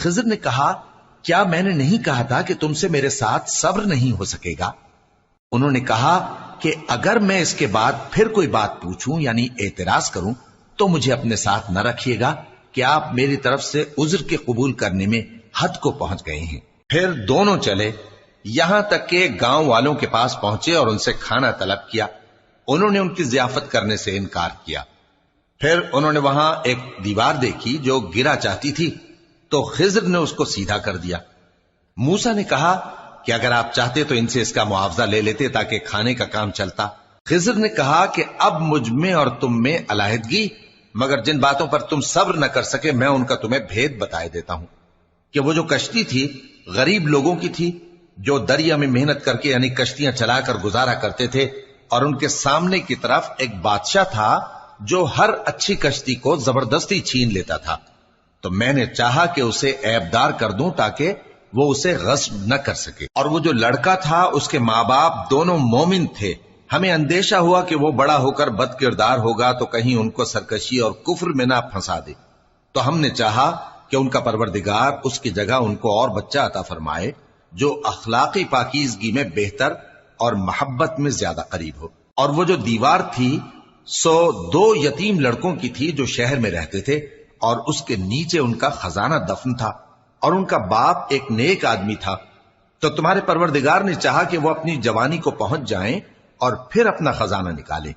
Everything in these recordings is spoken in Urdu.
خضر نے کہا کیا میں نے نہیں کہا تھا کہ تم سے میرے ساتھ صبر نہیں ہو سکے گا؟ انہوں نے کہا کہ اگر میں اس کے بعد پھر کوئی بات پوچھوں یعنی اعتراض کروں تو مجھے اپنے ساتھ نہ رکھیے گا کہ آپ میری طرف سے عذر کے قبول کرنے میں حد کو پہنچ گئے ہیں۔ پھر دونوں چلے یہاں تک کہ گاؤں والوں کے پاس پہنچے اور ان سے کھانا طلب کیا۔ انہوں نے ان کی ضیافت کرنے سے انکار کیا۔ پھر انہوں نے وہاں ایک دیوار دیکھی جو گرا چاہتی تھی تو خضر نے اس کو سیدھا کر دیا۔ موسیٰ نے کہا کہ اگر آپ چاہتے تو ان سے اس کا معاوضہ لے لیتے تاکہ کھانے کا کام چلتا۔ خضر نے کہا کہ اب مجھ میں اور تم میں علیحدگی، مگر جن باتوں پر تم صبر نہ کر سکے میں ان کا تمہیں بھید بتائے دیتا ہوں کہ وہ جو کشتی تھی غریب لوگوں کی تھی جو دریا میں محنت کر کے یعنی کشتیاں چلا کر گزارا کرتے تھے، اور ان کے سامنے کی طرف ایک بادشاہ تھا جو ہر اچھی کشتی کو زبردستی چھین لیتا تھا، تو میں نے چاہا کہ اسے عیبدار کر دوں تاکہ وہ اسے غصب نہ کر سکے۔ اور وہ جو لڑکا تھا اس کے ماں باپ دونوں مومن تھے، ہمیں اندیشہ ہوا کہ وہ بڑا ہو کر بد کردار ہوگا تو کہیں ان کو سرکشی اور کفر میں نہ پھنسا دے، تو ہم نے چاہا کہ ان کا پروردگار اس کی جگہ ان کو اور بچہ عطا فرمائے جو اخلاقی پاکیزگی میں بہتر اور محبت میں زیادہ قریب ہو۔ اور وہ جو دیوار تھی سو 2 یتیم لڑکوں کی تھی جو شہر میں رہتے تھے، اور اس کے نیچے ان کا خزانہ دفن تھا، اور ان کا باپ ایک نیک آدمی تھا۔ تو تمہارے پروردگار نے چاہا کہ وہ اپنی جوانی کو پہنچ جائیں اور پھر اپنا خزانہ نکالے۔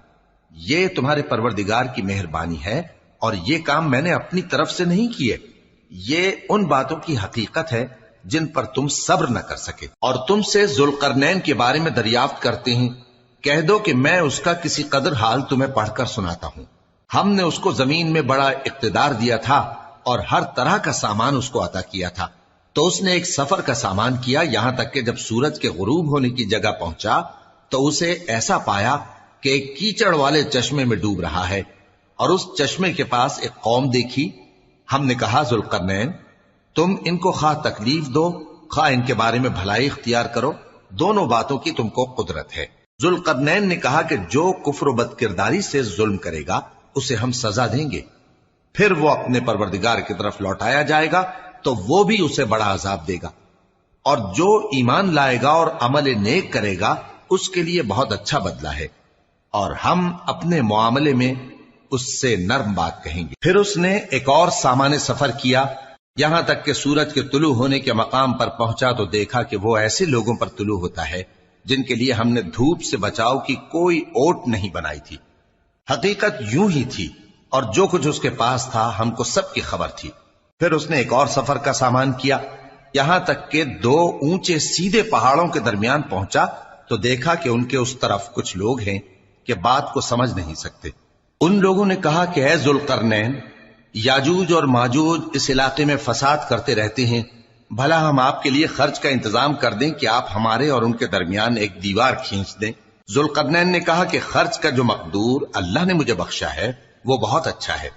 یہ تمہارے پروردگار کی مہربانی ہے، اور یہ کام میں نے اپنی طرف سے نہیں کیے، یہ ان باتوں کی حقیقت ہے جن پر تم صبر نہ کر سکے۔ اور تم سے ذوالقرنین کے بارے میں دریافت کرتے ہیں، کہہ دو کہ میں اس کا کسی قدر حال تمہیں پڑھ کر سناتا ہوں۔ ہم نے اس کو زمین میں بڑا اقتدار دیا تھا اور ہر طرح کا سامان اس کو عطا کیا تھا، تو اس نے ایک سفر کا سامان کیا، یہاں تک کہ جب سورج کے غروب ہونے کی جگہ پہنچا تو اسے ایسا پایا کہ ایک کیچڑ والے چشمے میں ڈوب رہا ہے، اور اس چشمے کے پاس ایک قوم دیکھی۔ ہم نے کہا ذوالقرنین تم ان کو خواہ تکلیف دو خواہ ان کے بارے میں بھلائی اختیار کرو، دونوں باتوں کی تم کو قدرت ہے۔ ذوالقرنین نے کہا کہ جو کفر و بد کرداری سے ظلم کرے گا اسے ہم سزا دیں گے، پھر وہ اپنے پروردگار کی طرف لوٹایا جائے گا تو وہ بھی اسے بڑا عذاب دے گا، اور جو ایمان لائے گا اور عمل نیک کرے گا اس کے لیے بہت اچھا بدلہ ہے، اور ہم اپنے معاملے میں اس سے نرم بات کہیں گے۔ پھر اس نے ایک اور سامان سفر کیا، یہاں تک کہ سورج کے طلوع ہونے کے مقام پر پہنچا تو دیکھا کہ وہ ایسے لوگوں پر طلوع ہوتا ہے جن کے لیے ہم نے دھوپ سے بچاؤ کی کوئی اوٹ نہیں بنائی تھی۔ حقیقت یوں ہی تھی، اور جو کچھ اس کے پاس تھا ہم کو سب کی خبر تھی۔ پھر اس نے ایک اور سفر کا سامان کیا، یہاں تک کہ 2 اونچے سیدھے پہاڑوں کے درمیان پہنچا تو دیکھا کہ ان کے اس طرف کچھ لوگ ہیں کہ بات کو سمجھ نہیں سکتے۔ ان لوگوں نے کہا کہ اے ذوالقرنین، یاجوج اور ماجوج اس علاقے میں فساد کرتے رہتے ہیں، بھلا ہم آپ کے لیے خرچ کا انتظام کر دیں کہ آپ ہمارے اور ان کے درمیان ایک دیوار کھینچ دیں۔ ذوالقرنین نے کہا کہ خرچ کا جو مقدور اللہ نے مجھے بخشا ہے وہ بہت اچھا ہے،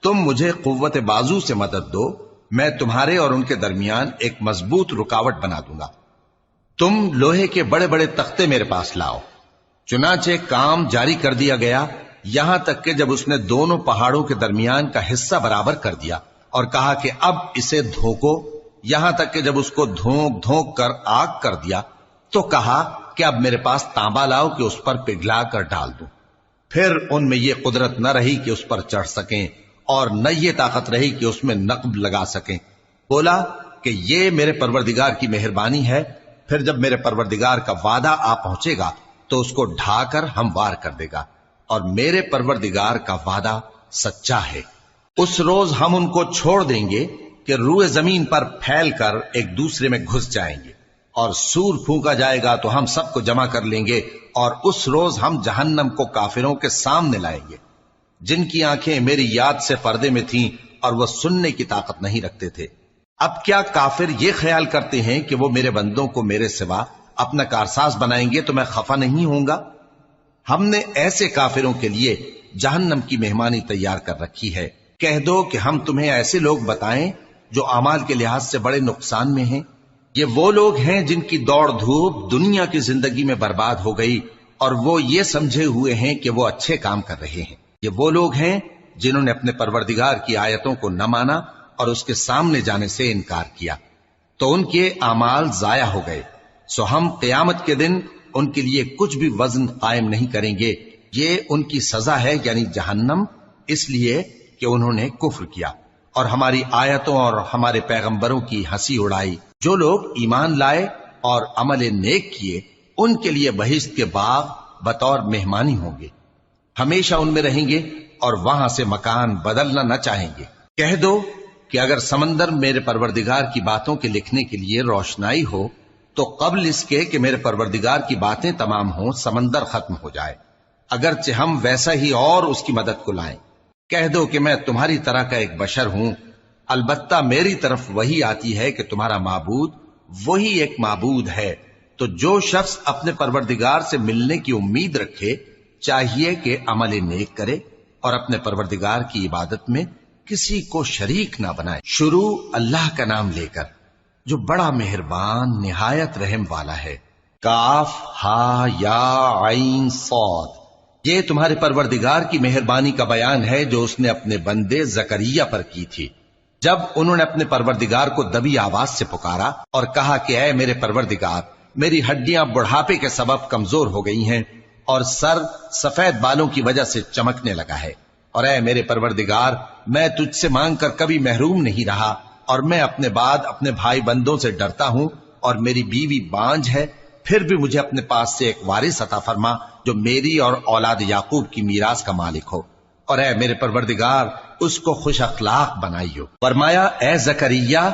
تم مجھے قوت بازو سے مدد دو، میں تمہارے اور ان کے درمیان ایک مضبوط رکاوٹ بنا دوں گا۔ تم لوہے کے بڑے بڑے تختے میرے پاس لاؤ۔ چنانچہ کام جاری کر دیا گیا، یہاں تک کہ جب اس نے دونوں پہاڑوں کے درمیان کا حصہ برابر کر دیا اور کہا کہ اب اسے دھوکو، یہاں تک کہ جب اس کو دھونک دھونک کر آگ کر دیا تو کہا کہ اب میرے پاس تانبا لاؤ کہ اس پر پگھلا کر ڈال دوں۔ پھر ان میں یہ قدرت نہ رہی کہ اس پر چڑھ سکیں، اور نہ یہ طاقت رہی کہ اس میں نقب لگا سکیں۔ بولا کہ یہ میرے پروردگار کی مہربانی ہے، پھر جب میرے پروردگار کا وعدہ آ پہنچے گا تو اس کو ڈھا کر ہموار کر دے گا، اور میرے پروردگار کا وعدہ سچا ہے۔ اس روز ہم ان کو چھوڑ دیں گے کہ روئے زمین پر پھیل کر ایک دوسرے میں گھس جائیں گے، اور سور پھونکا جائے گا تو ہم سب کو جمع کر لیں گے، اور اس روز ہم جہنم کو کافروں کے سامنے لائیں گے جن کی آنکھیں میری یاد سے پردے میں تھیں اور وہ سننے کی طاقت نہیں رکھتے تھے۔ اب کیا کافر یہ خیال کرتے ہیں کہ وہ میرے بندوں کو میرے سوا اپنا کارساز بنائیں گے تو میں خفا نہیں ہوں گا؟ ہم نے ایسے کافروں کے لیے جہنم کی مہمانی تیار کر رکھی ہے۔ کہہ دو کہ ہم تمہیں ایسے لوگ بتائیں جو اعمال کے لحاظ سے بڑے نقصان میں ہیں۔ یہ وہ لوگ ہیں جن کی دوڑ دھوپ دنیا کی زندگی میں برباد ہو گئی، اور وہ یہ سمجھے ہوئے ہیں کہ وہ اچھے کام کر رہے ہیں۔ یہ وہ لوگ ہیں جنہوں نے اپنے پروردگار کی آیتوں کو نہ مانا اور اس کے سامنے جانے سے انکار کیا تو ان کے اعمال ضائع ہو گئے، سو ہم قیامت کے دن ان کے لیے کچھ بھی وزن قائم نہیں کریں گے، یہ ان کی سزا ہے یعنی جہنم، اس لیے کہ انہوں نے کفر کیا اور ہماری آیتوں اور ہمارے پیغمبروں کی ہنسی اڑائی۔ جو لوگ ایمان لائے اور عمل نیک کیے ان کے لیے بہشت کے باغ بطور مہمانی ہوں گے، ہمیشہ ان میں رہیں گے اور وہاں سے مکان بدلنا نہ چاہیں گے۔ کہہ دو کہ اگر سمندر میرے پروردگار کی باتوں کے لکھنے کے لیے روشنائی ہو تو قبل اس کے کہ میرے پروردگار کی باتیں تمام ہوں سمندر ختم ہو جائے، اگرچہ ہم ویسا ہی اور اس کی مدد کو لائیں۔ کہہ دو کہ میں تمہاری طرح کا ایک بشر ہوں، البتہ میری طرف وہی آتی ہے کہ تمہارا معبود وہی ایک معبود ہے، تو جو شخص اپنے پروردگار سے ملنے کی امید رکھے چاہیے کہ عمل نیک کرے اور اپنے پروردگار کی عبادت میں کسی کو شریک نہ بنائے۔ شروع اللہ کا نام لے کر جو بڑا مہربان نہایت رحم والا ہے۔ کاف ہا یا عین صاد، یہ تمہارے پروردگار کی مہربانی کا بیان ہے جو اس نے اپنے بندے زکریا پر کی تھی جب انہوں نے اپنے پروردگار کو دبی آواز سے پکارا اور کہا کہ اے میرے پروردگار، میری ہڈیاں بڑھاپے کے سبب کمزور ہو گئی ہیں اور سر سفید بالوں کی وجہ سے چمکنے لگا ہے، اور اے میرے پروردگار، میں تجھ سے مانگ کر کبھی محروم نہیں رہا اور میں اپنے بعد اپنے بھائی بندوں سے ڈرتا ہوں اور میری بیوی بانجھ ہے، پھر بھی مجھے اپنے پاس سے ایک وارث عطا فرما جو میری اور اولاد یعقوب کی میراث کا مالک ہو، اور اے میرے پروردگار اس کو خوش اخلاق بنائیو۔ فرمایا اے زکریا،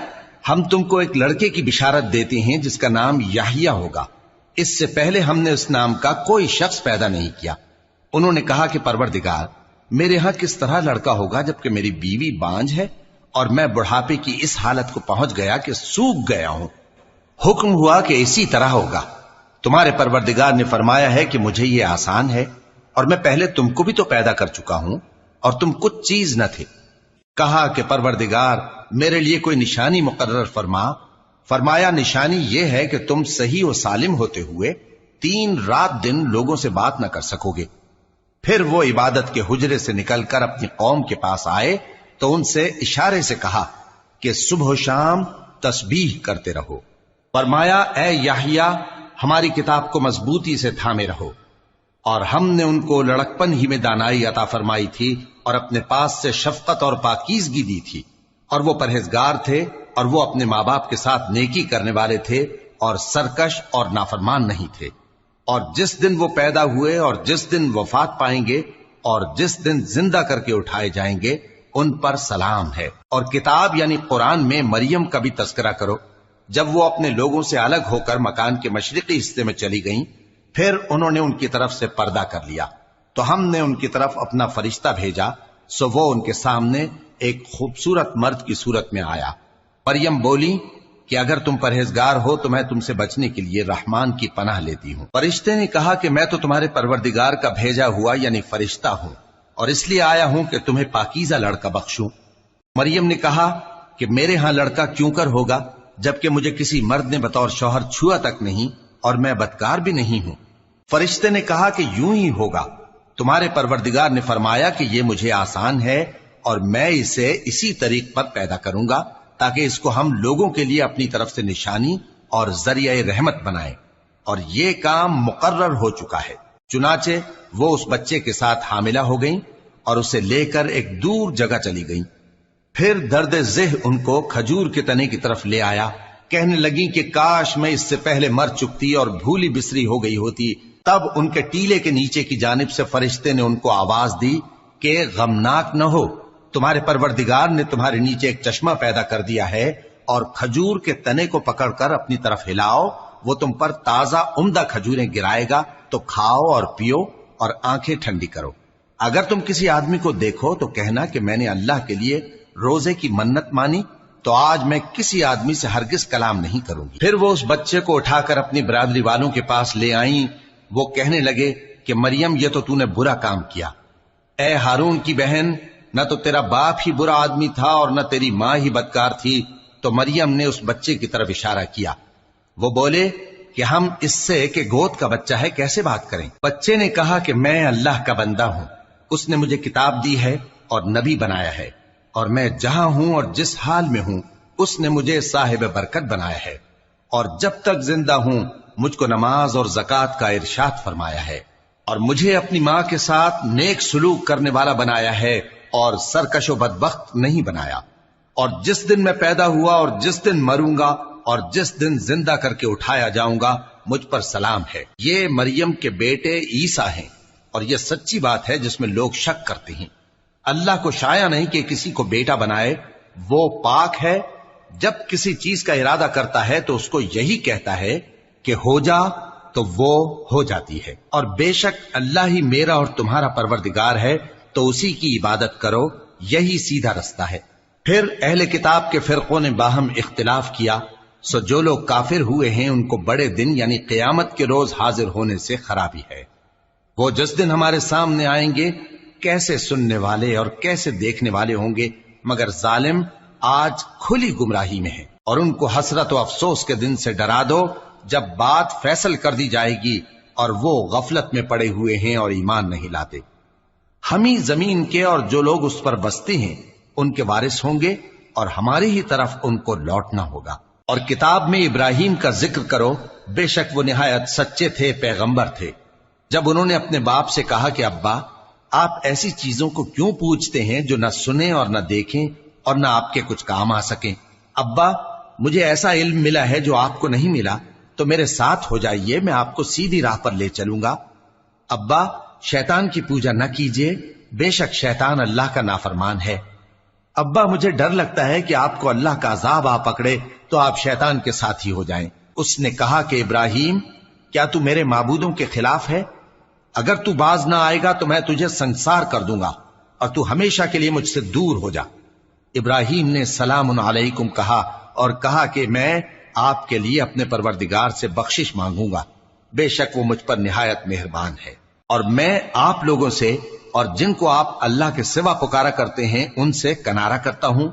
ہم تم کو ایک لڑکے کی بشارت دیتے ہیں جس کا نام یحییٰ ہوگا، اس سے پہلے ہم نے اس نام کا کوئی شخص پیدا نہیں کیا۔ انہوں نے کہا کہ پروردگار، میرے ہاں کس طرح لڑکا ہوگا جبکہ میری بیوی بانجھ ہے اور میں بڑھاپے کی اس حالت کو پہنچ گیا کہ سوکھ گیا ہوں۔ حکم ہوا کہ اسی طرح ہوگا۔ تمہارے پروردگار نے فرمایا ہے کہ مجھے یہ آسان ہے اور میں پہلے تم کو بھی تو پیدا کر چکا ہوں اور تم کچھ چیز نہ تھے۔ کہا کہ پروردگار میرے لیے کوئی نشانی مقرر فرما۔ فرمایا نشانی یہ ہے کہ تم صحیح و سالم ہوتے ہوئے 3 رات دن لوگوں سے بات نہ کر سکو گے۔ پھر وہ عبادت کے حجرے سے نکل کر اپنی قوم کے پاس آئے تو ان سے اشارے سے کہا کہ صبح و شام تسبیح کرتے رہو۔ فرمایا اے یحییٰ، ہماری کتاب کو مضبوطی سے تھامے رہو، اور ہم نے ان کو لڑکپن ہی میں دانائی عطا فرمائی تھی اور اپنے پاس سے شفقت اور پاکیزگی دی تھی، اور وہ پرہیزگار تھے اور وہ اپنے ماں باپ کے ساتھ نیکی کرنے والے تھے اور سرکش اور نافرمان نہیں تھے۔ اور جس دن وہ پیدا ہوئے اور جس دن وفات پائیں گے اور جس دن زندہ کر کے اٹھائے جائیں گے ان پر سلام ہے۔ اور کتاب یعنی قرآن میں مریم کا بھی تذکرہ کرو، جب وہ اپنے لوگوں سے الگ ہو کر مکان کے مشرقی حصے میں چلی گئیں، پھر انہوں نے ان کی طرف سے پردہ کر لیا تو ہم نے ان کی طرف اپنا فرشتہ بھیجا، سو وہ ان کے سامنے ایک خوبصورت مرد کی صورت میں آیا۔ مریم بولی کہ اگر تم پرہیزگار ہو تو میں تم سے بچنے کے لیے رحمان کی پناہ لیتی ہوں۔ فرشتے نے کہا کہ میں تو تمہارے پروردگار کا بھیجا ہوا یعنی فرشتہ ہوں اور اس لیے آیا ہوں کہ تمہیں پاکیزہ لڑکا بخشوں۔ مریم نے کہا کہ میرے ہاں لڑکا کیوں کر ہوگا جبکہ مجھے کسی مرد نے بطور شوہر چھوا تک نہیں اور میں بدکار بھی نہیں ہوں۔ فرشتے نے کہا کہ یوں ہی ہوگا، تمہارے پروردگار نے فرمایا کہ یہ مجھے آسان ہے اور میں اسے اسی طریق پر پیدا کروں گا تاکہ اس کو ہم لوگوں کے لیے اپنی طرف سے نشانی اور ذریعہ رحمت بنائیں، اور یہ کام مقرر ہو چکا ہے۔ چنانچہ وہ اس بچے کے ساتھ حاملہ ہو گئیں اور اسے لے کر ایک دور جگہ چلی گئیں۔ پھر درد ذہ ان کو کھجور کے تنے کی طرف لے آیا، کہنے لگی کہ کاش میں اس سے پہلے مر چکتی اور بھولی بسری ہو گئی ہوتی۔ تب ان کے ٹیلے کے نیچے کی جانب سے فرشتے نے ان کو آواز دی کہ غمناک نہ ہو، تمہارے پروردگار نے تمہارے نیچے ایک چشمہ پیدا کر دیا ہے، اور کھجور کے تنے کو پکڑ کر اپنی طرف ہلاؤ، وہ تم پر تازہ عمدہ کھجوریں گرائے گا، تو کھاؤ اور پیو اور آنکھیں ٹھنڈی کرو۔ اگر تم کسی آدمی کو دیکھو تو کہنا کہ میں نے اللہ کے لیے روزے کی منت مانی، تو آج میں کسی آدمی سے ہرگز کلام نہیں کروں گی۔ پھر وہ اس بچے کو اٹھا کر اپنی برادری والوں کے پاس لے آئیں۔ وہ کہنے لگے کہ مریم یہ تو نے برا کام کیا۔ اے ہارون کی بہن، نہ تو تیرا باپ ہی برا آدمی تھا اور نہ تیری ماں ہی بدکار تھی۔ تو مریم نے اس بچے کی طرف اشارہ کیا۔ وہ بولے کہ ہم اس سے کہ گود کا بچہ ہے کیسے بات کریں؟ بچے نے کہا کہ میں اللہ کا بندہ ہوں، اس نے مجھے کتاب دی ہے اور نبی بنایا ہے، اور میں جہاں ہوں اور جس حال میں ہوں اس نے مجھے صاحب برکت بنایا ہے، اور جب تک زندہ ہوں مجھ کو نماز اور زکوٰۃ کا ارشاد فرمایا ہے، اور مجھے اپنی ماں کے ساتھ نیک سلوک کرنے والا بنایا ہے اور سرکش و بدبخت نہیں بنایا، اور جس دن میں پیدا ہوا اور جس دن مروں گا اور جس دن زندہ کر کے اٹھایا جاؤں گا مجھ پر سلام ہے۔ یہ مریم کے بیٹے عیسیٰ ہیں، اور یہ سچی بات ہے جس میں لوگ شک کرتے ہیں۔ اللہ کو شایع نہیں کہ کسی کو بیٹا بنائے، وہ پاک ہے، جب کسی چیز کا ارادہ کرتا ہے تو اس کو یہی کہتا ہے کہ ہو جا تو وہ ہو جاتی ہے، اور بے شک اللہ ہی میرا اور تمہارا پروردگار ہے، تو اسی کی عبادت کرو، یہی سیدھا رستہ ہے۔ پھر اہل کتاب کے فرقوں نے باہم اختلاف کیا، سو جو لوگ کافر ہوئے ہیں ان کو بڑے دن یعنی قیامت کے روز حاضر ہونے سے خرابی ہے۔ وہ جس دن ہمارے سامنے آئیں گے کیسے سننے والے اور کیسے دیکھنے والے ہوں گے، مگر ظالم آج کھلی گمراہی میں ہے۔ اور ان کو حسرت و افسوس کے دن سے ڈرا دو جب بات فیصل کر دی جائے گی اور وہ غفلت میں پڑے ہوئے ہیں اور ایمان نہیں لاتے۔ ہم ہی زمین کے اور جو لوگ اس پر بستے ہیں ان کے وارث ہوں گے، اور ہماری ہی طرف ان کو لوٹنا ہوگا۔ اور کتاب میں ابراہیم کا ذکر کرو، بے شک وہ نہایت سچے تھے، پیغمبر تھے۔ جب انہوں نے اپنے باپ سے کہا کہ ابا، آپ ایسی چیزوں کو کیوں پوچھتے ہیں جو نہ سنیں اور نہ دیکھیں اور نہ آپ کے کچھ کام آ سکیں؟ ابا، مجھے ایسا علم ملا ہے جو آپ کو نہیں ملا، تو میرے ساتھ ہو جائیے، میں آپ کو سیدھی راہ پر لے چلوں گا۔ ابا، شیطان کی پوجا نہ کیجیے، بے شک شیطان اللہ کا نافرمان ہے۔ ابا، مجھے ڈر لگتا ہے کہ آپ کو اللہ کا عذاب آ پکڑے تو آپ شیطان کے ساتھی ہو جائیں۔ اس نے کہا کہ ابراہیم، کیا تو میرے معبودوں کے خلاف ہے؟ اگر تو باز نہ آئے گا تو میں تجھے سنسار کر دوں گا، اور تو ہمیشہ کے لیے مجھ سے دور ہو جا۔ ابراہیم نے سلام علیکم کہا اور کہا کہ میں آپ کے لیے اپنے پروردگار سے بخشش مانگوں گا، بے شک وہ مجھ پر نہایت مہربان ہے۔ اور میں آپ لوگوں سے اور جن کو آپ اللہ کے سوا پکارا کرتے ہیں ان سے کنارہ کرتا ہوں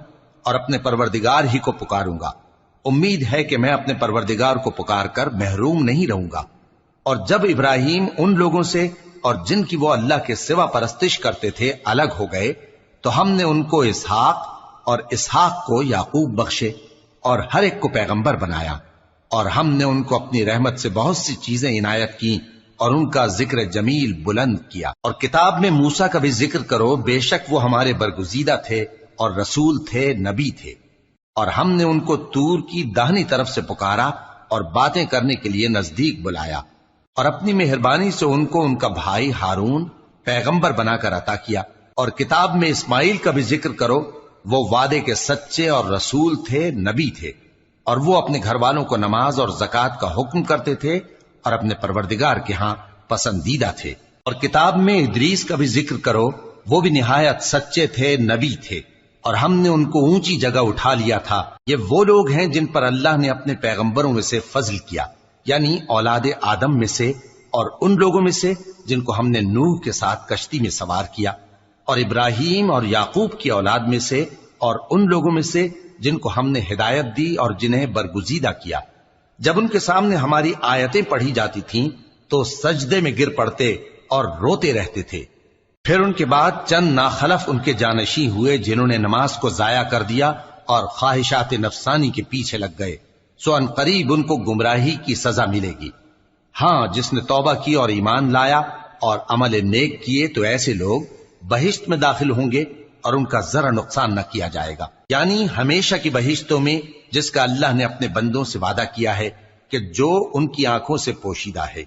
اور اپنے پروردگار ہی کو پکاروں گا۔ امید ہے کہ میں اپنے پروردگار کو پکار کر محروم نہیں رہوں گا۔ اور جب ابراہیم ان لوگوں سے اور جن کی وہ اللہ کے سوا پرستش کرتے تھے الگ ہو گئے تو ہم نے ان کو اسحاق اور اسحاق کو یعقوب بخشے اور ہر ایک کو پیغمبر بنایا، اور ہم نے ان کو اپنی رحمت سے بہت سی چیزیں عنایت کی اور ان کا ذکر جمیل بلند کیا۔ اور کتاب میں موسیٰ کا بھی ذکر کرو، بے شک وہ ہمارے برگزیدہ تھے اور رسول تھے، نبی تھے، اور ہم نے ان کو طور کی داہنی طرف سے پکارا اور باتیں کرنے کے لیے نزدیک بلایا، اور اپنی مہربانی سے ان کو ان کا بھائی ہارون پیغمبر بنا کر عطا کیا۔ اور کتاب میں اسماعیل کا بھی ذکر کرو، وہ وعدے کے سچے اور رسول تھے، نبی تھے، اور وہ اپنے گھر والوں کو نماز اور زکوٰۃ کا حکم کرتے تھے اور اپنے پروردگار کے ہاں پسندیدہ تھے۔ اور کتاب میں ادریس کا بھی ذکر کرو، وہ بھی نہایت سچے تھے، نبی تھے، اور ہم نے ان کو اونچی جگہ اٹھا لیا تھا۔ یہ وہ لوگ ہیں جن پر اللہ نے اپنے پیغمبروں میں سے فضل کیا، یعنی اولاد آدم میں سے، اور ان لوگوں میں سے جن کو ہم نے نوح کے ساتھ کشتی میں سوار کیا، اور ابراہیم اور یعقوب کی اولاد میں سے، اور ان لوگوں میں سے جن کو ہم نے ہدایت دی اور جنہیں برگزیدہ کیا۔ جب ان کے سامنے ہماری آیتیں پڑھی جاتی تھیں تو سجدے میں گر پڑتے اور روتے رہتے تھے۔ پھر ان کے بعد چند ناخلف ان کے جانشین ہوئے جنہوں نے نماز کو ضائع کر دیا اور خواہشات نفسانی کے پیچھے لگ گئے، سو ان قریب ان کو گمراہی کی سزا ملے گی۔ ہاں، جس نے توبہ کی اور ایمان لایا اور عمل نیک کیے تو ایسے لوگ بہشت میں داخل ہوں گے اور ان کا ذرا نقصان نہ کیا جائے گا، یعنی ہمیشہ کی بہشتوں میں جس کا اللہ نے اپنے بندوں سے وعدہ کیا ہے کہ جو ان کی آنکھوں سے پوشیدہ ہے۔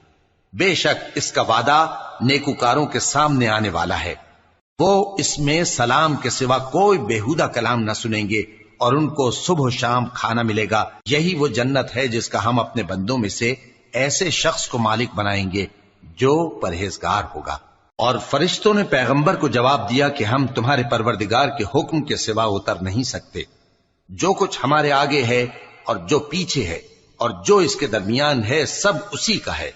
بے شک اس کا وعدہ نیکوکاروں کے سامنے آنے والا ہے، وہ اس میں سلام کے سوا کوئی بیہودہ کلام نہ سنیں گے، اور ان کو صبح و شام کھانا ملے گا۔ یہی وہ جنت ہے جس کا ہم اپنے بندوں میں سے ایسے شخص کو مالک بنائیں گے جو پرہیزگار ہوگا۔ اور فرشتوں نے پیغمبر کو جواب دیا کہ ہم تمہارے پروردگار کے حکم کے سوا اتر نہیں سکتے۔ جو کچھ ہمارے آگے ہے اور جو پیچھے ہے اور جو اس کے درمیان ہے سب اسی کا ہے،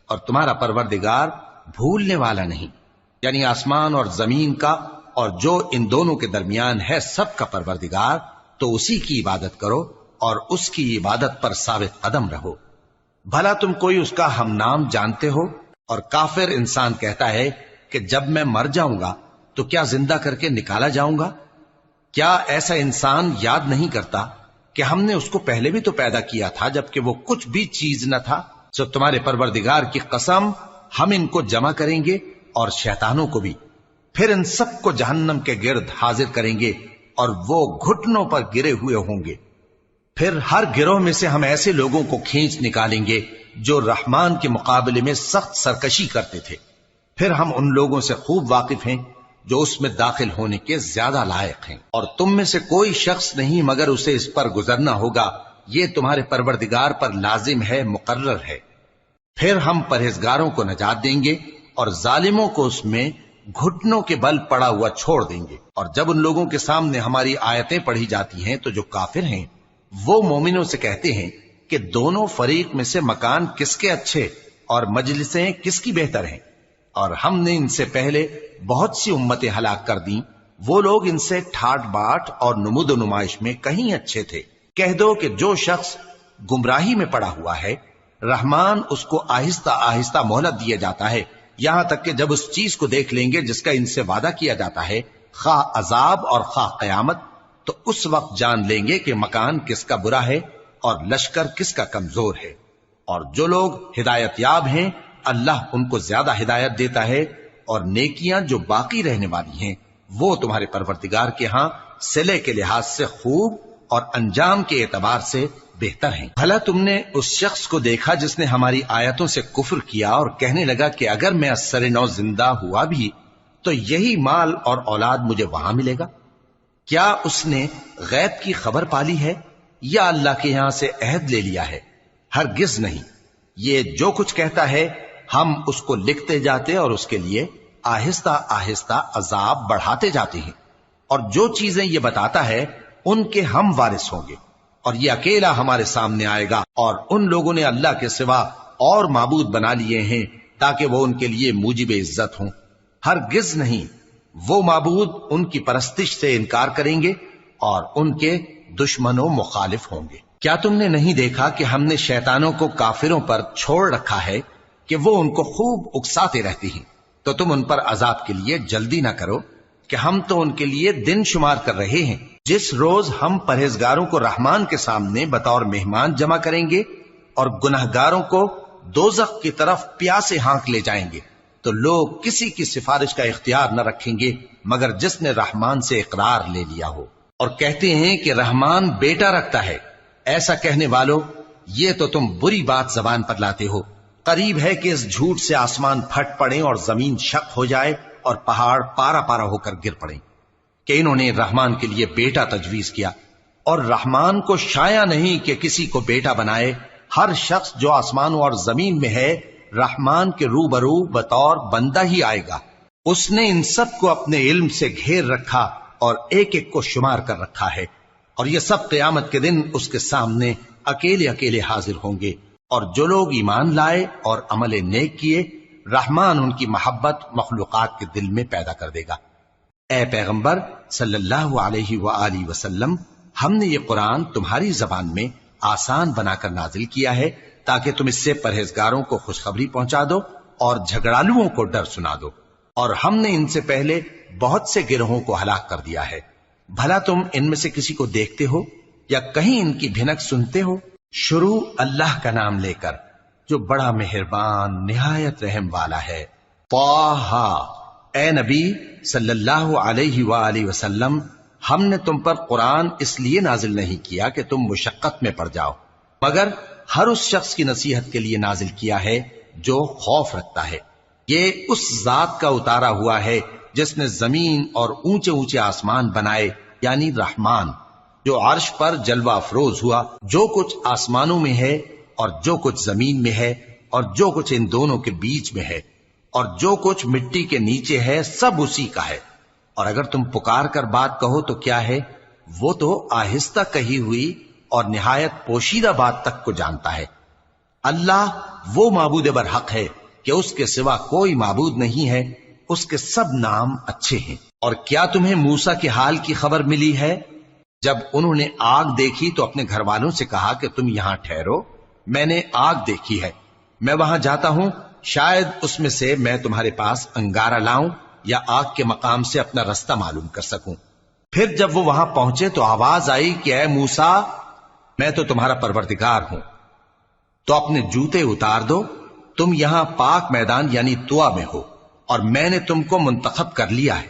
اور تمہارا پروردگار بھولنے والا نہیں، یعنی آسمان اور زمین کا اور جو ان دونوں کے درمیان ہے سب کا پروردگار، تو اسی کی عبادت کرو اور اس کی عبادت پر ثابت قدم رہو۔ بھلا تم کوئی اس کا ہم نام جانتے ہو؟ اور کافر انسان کہتا ہے کہ جب میں مر جاؤں گا تو کیا زندہ کر کے نکالا جاؤں گا؟ کیا ایسا انسان یاد نہیں کرتا کہ ہم نے اس کو پہلے بھی تو پیدا کیا تھا جبکہ وہ کچھ بھی چیز نہ تھا؟ سو تمہارے پروردگار کی قسم ہم ان کو جمع کریں گے اور شیطانوں کو بھی، پھر ان سب کو جہنم کے گرد حاضر کریں گے اور وہ گھٹنوں پر گرے ہوئے ہوں گے۔ پھر ہر گروہ میں سے ہم ایسے لوگوں کو کھینچ نکالیں گے جو رحمان کے مقابلے میں سخت سرکشی کرتے تھے، پھر ہم ان لوگوں سے خوب واقف ہیں جو اس میں داخل ہونے کے زیادہ لائق ہیں، اور تم میں سے کوئی شخص نہیں مگر اسے اس پر گزرنا ہوگا، یہ تمہارے پروردگار پر لازم ہے، مقرر ہے۔ پھر ہم پرہیزگاروں کو نجات دیں گے اور ظالموں کو اس میں گھٹنوں کے بل پڑا ہوا چھوڑ دیں گے۔ اور جب ان لوگوں کے سامنے ہماری آیتیں پڑھی جاتی ہیں تو جو کافر ہیں وہ مومنوں سے کہتے ہیں کہ دونوں فریق میں سے مکان کس کے اچھے اور مجلسیں کس کی بہتر ہیں، اور ہم نے ان سے پہلے بہت سی امتیں ہلاک کر دیں، وہ لوگ ان سے ٹھاٹ باٹ اور نمود و نمائش میں کہیں اچھے تھے۔ کہہ دو کہ جو شخص گمراہی میں پڑا ہوا ہے رحمان اس کو آہستہ آہستہ مہلت دیا جاتا ہے، یہاں تک کہ جب اس چیز کو دیکھ لیں گے جس کا ان سے وعدہ کیا جاتا ہے، خواہ عذاب اور خواہ قیامت، تو اس وقت جان لیں گے کہ مکان کس کا برا ہے اور لشکر کس کا کمزور ہے۔ اور جو لوگ ہدایت یاب ہیں اللہ ان کو زیادہ ہدایت دیتا ہے، اور نیکیاں جو باقی رہنے والی ہیں وہ تمہارے پروردگار کے ہاں صلے کے لحاظ سے خوب اور انجام کے اعتبار سے بہتر ہیں۔ بھلا تم نے اس شخص کو دیکھا جس نے ہماری آیتوں سے کفر کیا اور کہنے لگا کہ اگر میں اثر نو زندہ ہوا بھی تو یہی مال اور اولاد مجھے وہاں ملے گا؟ کیا اس نے غیب کی خبر پالی ہے یا اللہ کے یہاں سے عہد لے لیا ہے؟ ہرگز نہیں، یہ جو کچھ کہتا ہے ہم اس کو لکھتے جاتے اور اس کے لیے آہستہ آہستہ عذاب بڑھاتے جاتے ہیں، اور جو چیزیں یہ بتاتا ہے ان کے ہم وارث ہوں گے، اور یہ اکیلا ہمارے سامنے آئے گا۔ اور ان لوگوں نے اللہ کے سوا اور معبود بنا لیے ہیں تاکہ وہ ان کے لیے موجب عزت ہوں، ہرگز نہیں، وہ معبود ان کی پرستش سے انکار کریں گے اور ان کے دشمن و مخالف ہوں گے۔ کیا تم نے نہیں دیکھا کہ ہم نے شیطانوں کو کافروں پر چھوڑ رکھا ہے کہ وہ ان کو خوب اکساتے رہتے ہیں؟ تو تم ان پر عذاب کے لیے جلدی نہ کرو کہ ہم تو ان کے لیے دن شمار کر رہے ہیں، جس روز ہم پرہیزگاروں کو رحمان کے سامنے بطور مہمان جمع کریں گے اور گناہگاروں کو دوزخ کی طرف پیاسے ہانک لے جائیں گے، تو لوگ کسی کی سفارش کا اختیار نہ رکھیں گے مگر جس نے رحمان سے اقرار لے لیا ہو، اور کہتے ہیں کہ رحمان بیٹا رکھتا ہے۔ ایسا کہنے والوں، یہ تو تم بری بات زبان پر لاتے ہو۔ قریب ہے کہ اس جھوٹ سے آسمان پھٹ پڑے اور زمین شق ہو جائے اور پہاڑ پارا پارا ہو کر گر پڑے کہ انہوں نے رحمان کے لیے بیٹا تجویز کیا، اور رحمان کو شایع نہیں کہ کسی کو بیٹا بنائے۔ ہر شخص جو آسمانوں اور زمین میں ہے رحمان کے روبرو بطور بندہ ہی آئے گا۔ اس نے ان سب کو اپنے علم سے گھیر رکھا اور ایک ایک کو شمار کر رکھا ہے، اور یہ سب قیامت کے دن اس کے سامنے اکیلے اکیلے حاضر ہوں گے۔ اور جو لوگ ایمان لائے اور عمل نیک کیے رحمان ان کی محبت مخلوقات کے دل میں پیدا کر دے گا۔ اے پیغمبر صلی اللہ علیہ وآلہ وسلم، ہم نے یہ قرآن تمہاری زبان میں آسان بنا کر نازل کیا ہے تاکہ تم اس سے پرہیزگاروں کو خوشخبری پہنچا دو اور جھگڑالوؤں کو ڈر سنا دو، اور ہم نے ان سے پہلے بہت سے گروہوں کو ہلاک کر دیا ہے۔ بھلا تم ان میں سے کسی کو دیکھتے ہو یا کہیں ان کی بھنک سنتے ہو؟ شروع اللہ کا نام لے کر جو بڑا مہربان نہایت رحم والا ہے۔ طٰہٰ، اے نبی صلی اللہ علیہ وآلہ وسلم، ہم نے تم پر قرآن اس لیے نازل نہیں کیا کہ تم مشقت میں پڑ جاؤ، مگر ہر اس شخص کی نصیحت کے لیے نازل کیا ہے جو خوف رکھتا ہے۔ یہ اس ذات کا اتارا ہوا ہے جس نے زمین اور اونچے اونچے آسمان بنائے، یعنی رحمان، جو عرش پر جلوہ افروز ہوا۔ جو کچھ آسمانوں میں ہے اور جو کچھ زمین میں ہے اور جو کچھ ان دونوں کے بیچ میں ہے اور جو کچھ مٹی کے نیچے ہے، سب اسی کا ہے۔ اور اگر تم پکار کر بات کہو تو کیا ہے، وہ تو آہستہ کہی ہوئی اور نہایت پوشیدہ بات تک کو جانتا ہے۔ اللہ وہ معبود برحق ہے کہ اس کے سوا کوئی معبود نہیں ہے، اس کے سب نام اچھے ہیں۔ اور کیا تمہیں موسیٰ کے حال کی خبر ملی ہے؟ جب انہوں نے آگ دیکھی تو اپنے گھر والوں سے کہا کہ تم یہاں ٹھہرو، میں نے آگ دیکھی ہے، میں وہاں جاتا ہوں، شاید اس میں سے میں تمہارے پاس انگارہ لاؤں یا آگ کے مقام سے اپنا رستہ معلوم کر سکوں۔ پھر جب وہ وہاں پہنچے تو آواز آئی کہ اے موسیٰ، میں تو تمہارا پروردگار ہوں، تو اپنے جوتے اتار دو، تم یہاں پاک میدان یعنی طوا میں ہو، اور میں نے تم کو منتخب کر لیا ہے،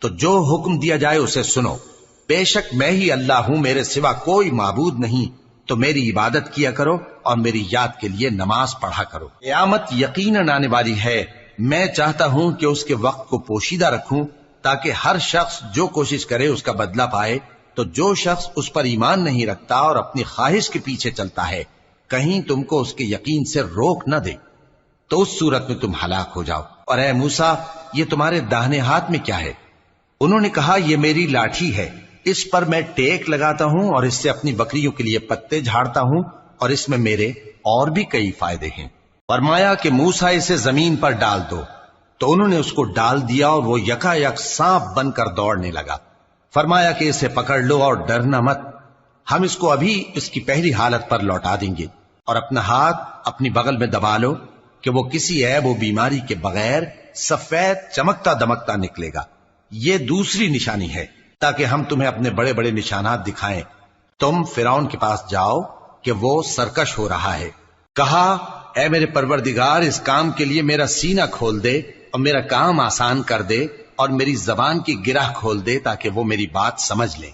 تو جو حکم دیا جائے اسے سنو۔ بے شک میں ہی اللہ ہوں، میرے سوا کوئی معبود نہیں، تو میری عبادت کیا کرو اور میری یاد کے لیے نماز پڑھا کرو۔ قیامت یقیناً آنے والی ہے، میں چاہتا ہوں کہ اس کے وقت کو پوشیدہ رکھوں تاکہ ہر شخص جو کوشش کرے اس کا بدلہ پائے، تو جو شخص اس پر ایمان نہیں رکھتا اور اپنی خواہش کے پیچھے چلتا ہے کہیں تم کو اس کے یقین سے روک نہ دے، تو اس صورت میں تم ہلاک ہو جاؤ۔ اور اے موسیٰ، یہ تمہارے داہنے ہاتھ میں کیا ہے؟ انہوں نے کہا یہ میری لاٹھی ہے، اس پر میں ٹیک لگاتا ہوں اور اس سے اپنی بکریوں کے لیے پتے جھاڑتا ہوں، اور اس میں میرے اور بھی کئی فائدے ہیں۔ فرمایا کہ موسیٰ اسے زمین پر ڈال دو، تو انہوں نے اس کو ڈال دیا اور وہ یکا یک سانپ بن کر دوڑنے لگا۔ فرمایا کہ اسے پکڑ لو اور ڈرنا مت، ہم اس کو ابھی اس کی پہلی حالت پر لوٹا دیں گے، اور اپنا ہاتھ اپنی بغل میں دبا لو کہ وہ کسی عیب و بیماری کے بغیر سفید چمکتا دمکتا نکلے گا۔ یہ دوسری نشانی ہے تاکہ ہم تمہیں اپنے بڑے بڑے نشانات دکھائیں۔ تم فرعون کے پاس جاؤ کہ وہ سرکش ہو رہا ہے۔ کہا اے میرے پروردگار، اس کام کے لیے میرا سینہ کھول دے اور میرا کام آسان کر دے، اور میری زبان کی گرہ کھول دے تاکہ وہ میری بات سمجھ لے،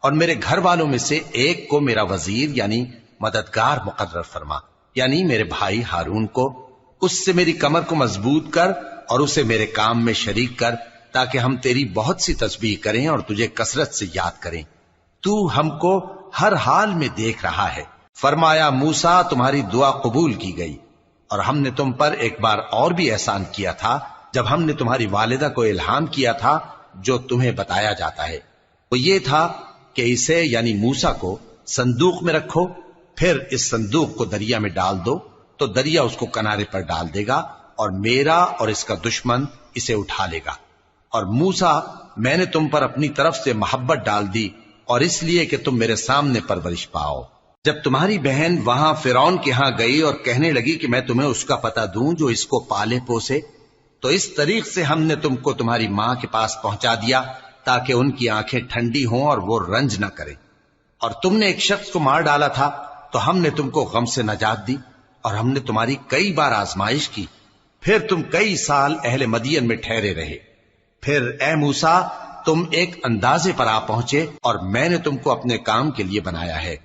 اور میرے گھر والوں میں سے ایک کو میرا وزیر یعنی مددگار مقرر فرما، یعنی میرے بھائی ہارون کو۔ اس سے میری کمر کو مضبوط کر اور اسے میرے کام میں شریک کر، تاکہ ہم تیری بہت سی تسبیح کریں اور تجھے کثرت سے یاد کریں، تو ہم کو ہر حال میں دیکھ رہا ہے۔ فرمایا موسیٰ، تمہاری دعا قبول کی گئی، اور ہم نے تم پر ایک بار اور بھی احسان کیا تھا جب ہم نے تمہاری والدہ کو الہام کیا تھا جو تمہیں بتایا جاتا ہے، وہ یہ تھا کہ اسے یعنی موسیٰ کو صندوق میں رکھو، پھر اس صندوق کو دریا میں ڈال دو، تو دریا اس کو کنارے پر ڈال دے گا، اور میرا اور اس کا دشمن اسے اٹھا لے گا۔ اور موسیٰ، میں نے تم پر اپنی طرف سے محبت ڈال دی، اور اس لیے کہ تم میرے سامنے پرورش پاؤ۔ جب تمہاری بہن وہاں فرعون کے ہاں گئی اور کہنے لگی کہ میں تمہیں اس کا پتہ دوں جو اس کو پالے پوسے، تو اس طریق سے ہم نے تم کو تمہاری ماں کے پاس پہنچا دیا تاکہ ان کی آنکھیں ٹھنڈی ہوں اور وہ رنج نہ کریں۔ اور تم نے ایک شخص کو مار ڈالا تھا تو ہم نے تم کو غم سے نجات دی، اور ہم نے تمہاری کئی بار آزمائش کی، پھر تم کئی سال اہل مدین میں ٹھہرے رہے۔ پھر اے موسیٰ، تم ایک اندازے پر آ پہنچے اور میں نے تم کو اپنے کام کے لیے بنایا ہے،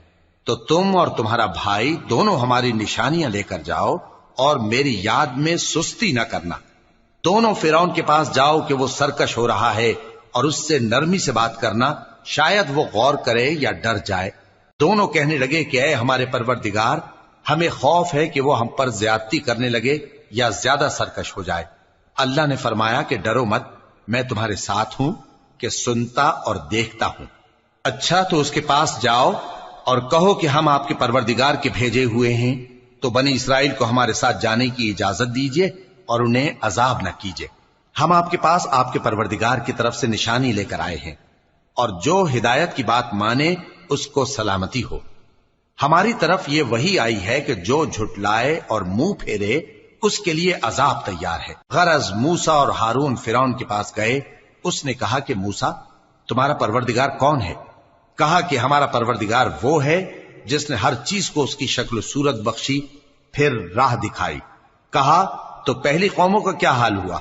تو تم اور تمہارا بھائی دونوں ہماری نشانیاں لے کر جاؤ اور میری یاد میں سستی نہ کرنا۔ دونوں فرعون کے پاس جاؤ کہ وہ سرکش ہو رہا ہے، اور اس سے نرمی سے بات کرنا، شاید وہ غور کرے یا ڈر جائے۔ دونوں کہنے لگے کہ اے ہمارے پروردگار، ہمیں خوف ہے کہ وہ ہم پر زیادتی کرنے لگے یا زیادہ سرکش ہو جائے۔ اللہ نے فرمایا کہ ڈرو مت، میں تمہارے ساتھ ہوں کہ سنتا اور دیکھتا ہوں۔ اچھا تو اس کے پاس جاؤ اور کہو کہ ہم آپ کے پروردگار کے بھیجے ہوئے ہیں، تو بنی اسرائیل کو ہمارے ساتھ جانے کی اجازت دیجیے اور انہیں عذاب نہ کیجیے۔ ہم آپ کے پاس آپ کے پروردگار کی طرف سے نشانی لے کر آئے ہیں، اور جو ہدایت کی بات مانے اس کو سلامتی ہو۔ ہماری طرف یہ وحی آئی ہے کہ جو جھٹلائے اور منہ پھیرے اس کے لیے عذاب تیار ہے۔ غرض موسیٰ اور ہارون فرعون کے پاس گئے، اس نے کہا کہ موسیٰ، تمہارا پروردگار کون ہے؟ کہا کہ ہمارا پروردگار وہ ہے جس نے ہر چیز کو اس کی شکل و صورت بخشی، پھر راہ دکھائی۔ کہا تو پہلی قوموں کا کیا حال ہوا؟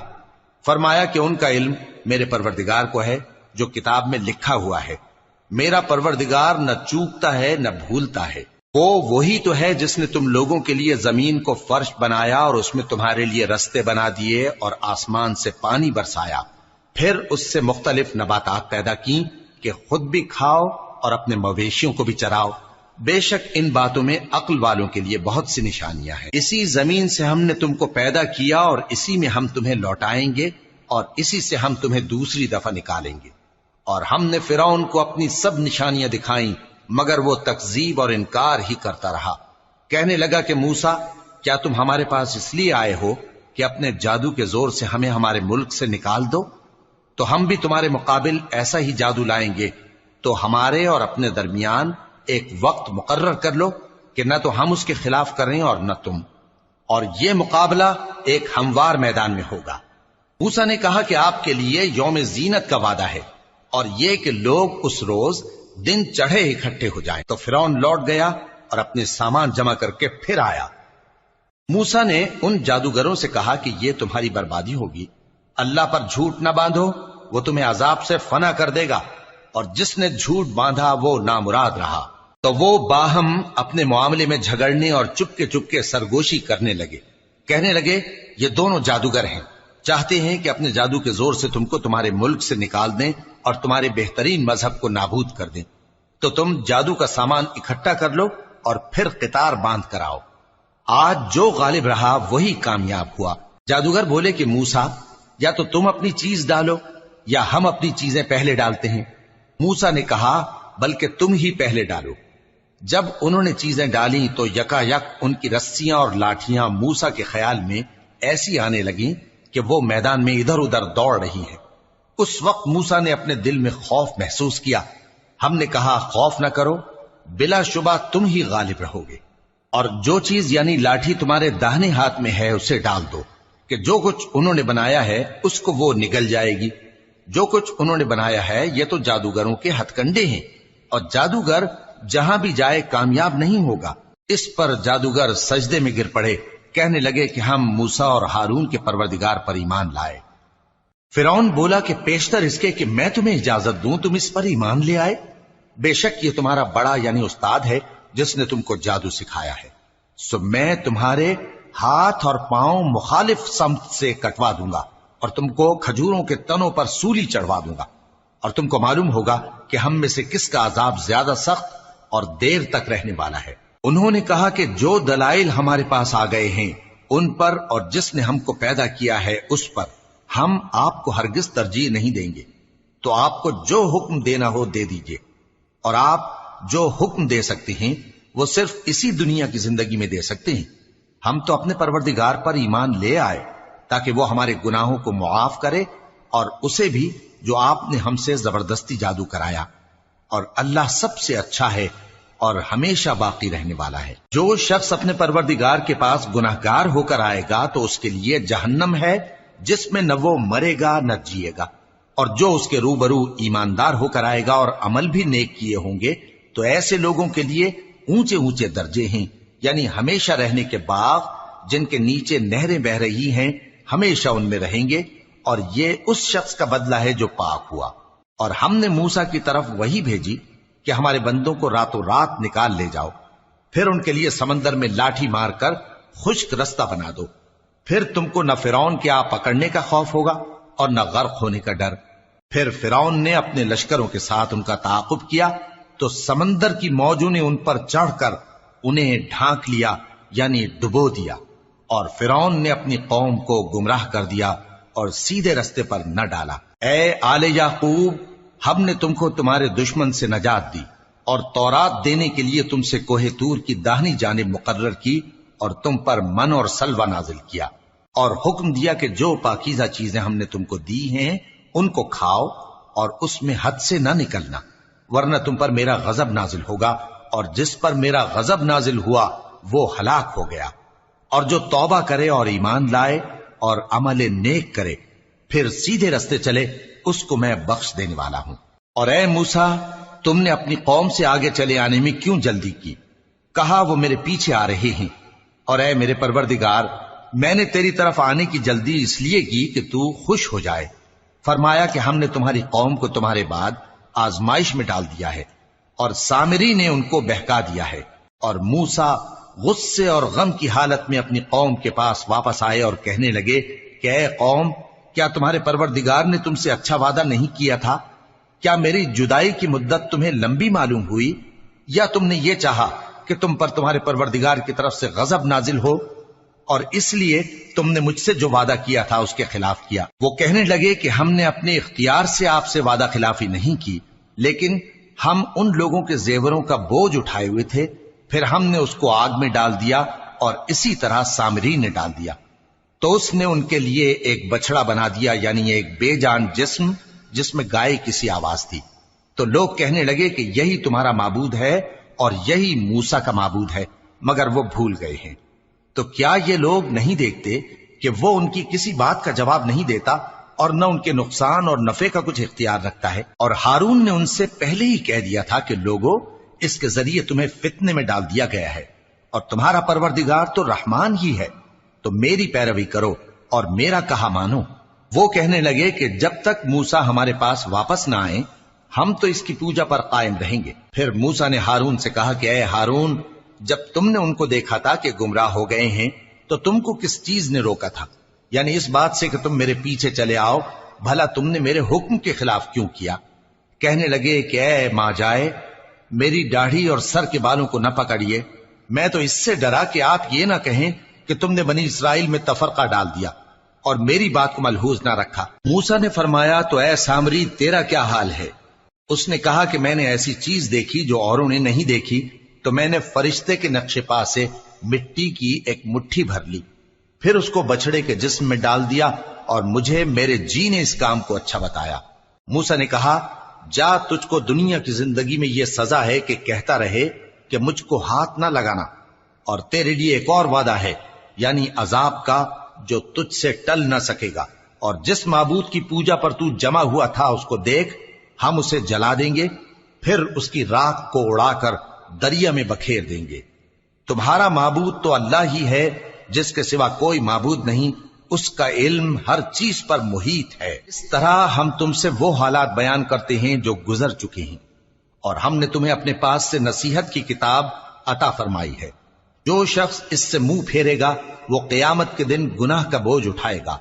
فرمایا کہ ان کا علم میرے پروردگار کو ہے جو کتاب میں لکھا ہوا ہے۔ میرا پروردگار نہ چوکتا ہے نہ بھولتا ہے۔ وہ وہی تو ہے جس نے تم لوگوں کے لیے زمین کو فرش بنایا اور اس میں تمہارے لیے رستے بنا دیے اور آسمان سے پانی برسایا، پھر اس سے مختلف نباتات پیدا کی کہ خود بھی کھاؤ اور اپنے مویشیوں کو بھی چراؤ۔ بے شک ان باتوں میں عقل والوں کے لیے بہت سی نشانیاں ہیں۔ اسی زمین سے ہم نے تم کو پیدا کیا اور اسی میں ہم تمہیں لوٹائیں گے، اور اسی سے ہم تمہیں دوسری دفعہ نکالیں گے۔ اور ہم نے فرعون کو اپنی سب نشانیاں دکھائیں، مگر وہ تکذیب اور انکار ہی کرتا رہا۔ کہنے لگا کہ موسیٰ، کیا تم ہمارے پاس اس لیے آئے ہو کہ اپنے جادو کے زور سے ہمیں ہمارے ملک سے نکال دو؟ تو ہم بھی تمہارے مقابل ایسا ہی جادو لائیں گے، تو ہمارے اور اپنے درمیان ایک وقت مقرر کر لو کہ نہ تو ہم اس کے خلاف کریں اور نہ تم، اور یہ مقابلہ ایک ہموار میدان میں ہوگا۔ موسیٰ نے کہا کہ آپ کے لیے یوم زینت کا وعدہ ہے، اور یہ کہ لوگ اس روز دن چڑھے اکٹھے ہو جائیں۔ تو فرعون لوٹ گیا اور اپنے سامان جمع کر کے پھر آیا۔ موسیٰ نے ان جادوگروں سے کہا کہ یہ تمہاری بربادی ہوگی، اللہ پر جھوٹ نہ باندھو، وہ تمہیں عذاب سے فنا کر دے گا، اور جس نے جھوٹ باندھا وہ نامراد رہا۔ تو وہ باہم اپنے معاملے میں جھگڑنے اور چپ کے سرگوشی کرنے لگے، کہنے لگے یہ دونوں جادوگر ہیں، چاہتے ہیں کہ اپنے جادو کے زور سے تم کو تمہارے ملک سے نکال دیں اور تمہارے بہترین مذہب کو نابود کر دیں، تو تم جادو کا سامان اکٹھا کر لو اور پھر قطار باندھ کر آؤ۔ آج جو غالب رہا وہی کامیاب ہوا۔ جادوگر بولے کہ موسیٰ، یا تو تم اپنی چیز ڈالو یا ہم اپنی چیزیں پہلے ڈالتے ہیں۔ موسیٰ نے کہا بلکہ تم ہی پہلے ڈالو۔ جب انہوں نے چیزیں ڈالیں تو یکا یک ان کی رسیاں اور لاٹھیاں موسیٰ کے خیال میں ایسی آنے لگیں کہ وہ میدان میں ادھر ادھر دوڑ رہی ہیں۔ اس وقت موسیٰ نے اپنے دل میں خوف محسوس کیا۔ ہم نے کہا خوف نہ کرو، بلا شبہ تم ہی غالب رہو گے، اور جو چیز یعنی لاٹھی تمہارے داہنے ہاتھ میں ہے اسے ڈال دو، کہ جو کچھ انہوں نے بنایا ہے اس کو وہ نگل جائے گی۔ جو کچھ انہوں نے بنایا ہے یہ تو جادوگروں کے ہتھ کنڈے ہیں، اور جادوگر جہاں بھی جائے کامیاب نہیں ہوگا۔ اس پر جادوگر سجدے میں گر پڑے، کہنے لگے کہ ہم موسیٰ اور ہارون کے پروردگار پر ایمان لائے۔ فرعون بولا کہ پیشتر اس کے کہ میں تمہیں اجازت دوں تم اس پر ایمان لے آئے، بے شک یہ تمہارا بڑا یعنی استاد ہے جس نے تم کو جادو سکھایا ہے، سو میں تمہارے ہاتھ اور پاؤں مخالف سمت سے کٹوا دوں گا اور تم کو کھجوروں کے تنوں پر سولی چڑھوا دوں گا، اور تم کو معلوم ہوگا کہ ہم میں سے کس کا عذاب زیادہ سخت اور دیر تک رہنے والا ہے۔ انہوں نے کہا کہ جو دلائل ہمارے پاس آ گئے ہیں ان پر اور جس نے ہم کو پیدا کیا ہے اس پر ہم آپ کو ہرگز ترجیح نہیں دیں گے، تو آپ کو جو حکم دینا ہو دے دیجئے، اور آپ جو حکم دے سکتے ہیں وہ صرف اسی دنیا کی زندگی میں دے سکتے ہیں۔ ہم تو اپنے پروردگار پر ایمان لے آئے تاکہ وہ ہمارے گناہوں کو معاف کرے، اور اسے بھی جو آپ نے ہم سے زبردستی جادو کرایا، اور اللہ سب سے اچھا ہے اور ہمیشہ باقی رہنے والا ہے۔ جو شخص اپنے پروردگار کے پاس گناہگار ہو کر آئے گا تو اس کے لیے جہنم ہے جس میں نہ وہ مرے گا نہ جیے گا، اور جو اس کے روبرو ایماندار ہو کر آئے گا اور عمل بھی نیک کیے ہوں گے تو ایسے لوگوں کے لیے اونچے اونچے درجے ہیں، یعنی ہمیشہ رہنے کے باغ جن کے نیچے نہریں بہ رہی ہیں، ہمیشہ ان میں رہیں گے، اور یہ اس شخص کا بدلہ ہے جو پاک ہوا۔ اور ہم نے موسیٰ کی طرف وہی بھیجی کہ ہمارے بندوں کو راتوں رات نکال لے جاؤ، پھر ان کے لیے سمندر میں لاٹھی مار کر خشک رستہ بنا دو، پھر تم کو نہ فرعون کے آ پکڑنے کا خوف ہوگا اور نہ غرق ہونے کا ڈر۔ پھر فرعون نے اپنے لشکروں کے ساتھ ان کا تعاقب کیا تو سمندر کی موجوں نے ان پر چڑھ کر انہیں ڈھانک لیا یعنی ڈبو دیا، اور فرعون نے اپنی قوم کو گمراہ کر دیا اور سیدھے رستے پر نہ ڈالا۔ اے آل یعقوب، ہم نے تم کو تمہارے دشمن سے نجات دی اور تورات دینے کے لیے تم سے کوہ طور کی داہنی جانب مقرر کی، اور تم پر من اور سلوہ نازل کیا، اور حکم دیا کہ جو پاکیزہ چیزیں ہم نے تم کو دی ہیں ان کو کھاؤ اور اس میں حد سے نہ نکلنا، ورنہ تم پر میرا غضب نازل ہوگا، اور جس پر میرا غضب نازل ہوا وہ ہلاک ہو گیا۔ اور جو توبہ کرے اور ایمان لائے اور عمل نیک کرے پھر سیدھے رستے چلے اس کو میں بخش دینے والا ہوں۔ اور اے موسیٰ، تم نے اپنی قوم سے آگے چلے آنے میں کیوں جلدی کی؟ کہا وہ میرے پیچھے آ رہے ہیں۔ اور اے میرے پروردگار، میں نے تیری طرف آنے کی جلدی اس لیے کی کہ تو خوش ہو جائے۔ فرمایا کہ ہم نے تمہاری قوم کو تمہارے بعد آزمائش میں ڈال دیا ہے، اور سامری نے ان کو بہکا دیا ہے۔ اور موسیٰ غصے اور غم کی حالت میں اپنی قوم کے پاس واپس آئے اور کہنے لگے کہ اے قوم، کیا تمہارے پروردگار نے تم سے اچھا وعدہ نہیں کیا تھا؟ کیا میری جدائی کی مدت تمہیں لمبی معلوم ہوئی، یا تم نے یہ چاہا کہ تم پر تمہارے پروردگار کی طرف سے غضب نازل ہو، اور اس لیے تم نے مجھ سے جو وعدہ کیا تھا اس کے خلاف کیا؟ وہ کہنے لگے کہ ہم نے اپنے اختیار سے آپ سے وعدہ خلافی نہیں کی، لیکن ہم ان لوگوں کے زیوروں کا بوجھ اٹھائے ہوئے تھے، پھر ہم نے اس کو آگ میں ڈال دیا، اور اسی طرح سامری نے ڈال دیا۔ تو اس نے ان کے لیے ایک بچڑا بنا دیا، یعنی ایک بے جان جسم جس میں گائے کسی آواز تھی۔ تو لوگ کہنے لگے کہ یہی تمہارا معبود ہے اور یہی موسیٰ کا معبود ہے، مگر وہ بھول گئے ہیں۔ تو کیا یہ لوگ نہیں دیکھتے کہ وہ ان کی کسی بات کا جواب نہیں دیتا اور نہ ان کے نقصان اور نفع کا کچھ اختیار رکھتا ہے۔ اور ہارون نے ان سے پہلے ہی کہہ دیا تھا کہ لوگوں، اس کے ذریعے تمہیں فتنے میں ڈال دیا گیا ہے، اور تمہارا پروردگار تو رحمان ہی ہے، تو میری پیروی کرو اور میرا کہا مانو۔ وہ کہنے لگے کہ جب تک موسیٰ ہمارے پاس واپس نہ آئیں ہم تو اس کی پوجا پر قائم رہیں گے۔ پھر موسیٰ نے ہارون سے کہا کہ اے ہارون، جب تم نے ان کو دیکھا تھا کہ گمراہ ہو گئے ہیں تو تم کو کس چیز نے روکا تھا؟ یعنی اس بات سے کہ تم میرے پیچھے چلے آؤ، بھلا تم نے میرے حکم کے خلاف کیوں کیا؟ کہنے لگے کہ اے ماں جائے، میری داڑھی اور سر کے بالوں کو نہ پکڑیے، میں تو اس سے ڈرا کہ آپ یہ نہ کہیں کہ تم نے بنی اسرائیل میں تفرقہ ڈال دیا اور میری بات کو ملحوظ نہ رکھا۔ موسیٰ نے فرمایا تو اے سامری تیرا کیا حال ہے؟ اس نے کہا کہ میں نے ایسی چیز دیکھی جو اوروں نے نہیں دیکھی، تو میں نے فرشتے کے نقش پا سے مٹی کی ایک مٹھی بھر لی، پھر اس کو بچڑے کے جسم میں ڈال دیا اور مجھے میرے جی نے اس کام کو اچھا بتایا۔ موسیٰ نے کہا جا، تجھ کو دنیا کی زندگی میں یہ سزا ہے کہ کہتا رہے کہ مجھ کو ہاتھ نہ لگانا، اور تیرے لیے ایک اور وعدہ ہے، یعنی عذاب کا جو تجھ سے ٹل نہ سکے گا، اور جس معبود کی پوجا پر تو جمع ہوا تھا اس کو دیکھ، ہم اسے جلا دیں گے، پھر اس کی راکھ کو اڑا کر دریا میں بکھیر دیں گے۔ تمہارا معبود تو اللہ ہی ہے، جس کے سوا کوئی معبود نہیں، اس کا علم ہر چیز پر محیط ہے۔ اس طرح ہم تم سے وہ حالات بیان کرتے ہیں جو گزر چکے ہیں، اور ہم نے تمہیں اپنے پاس سے نصیحت کی کتاب عطا فرمائی ہے۔ جو شخص اس سے منہ پھیرے گا وہ قیامت کے دن گناہ کا بوجھ اٹھائے گا۔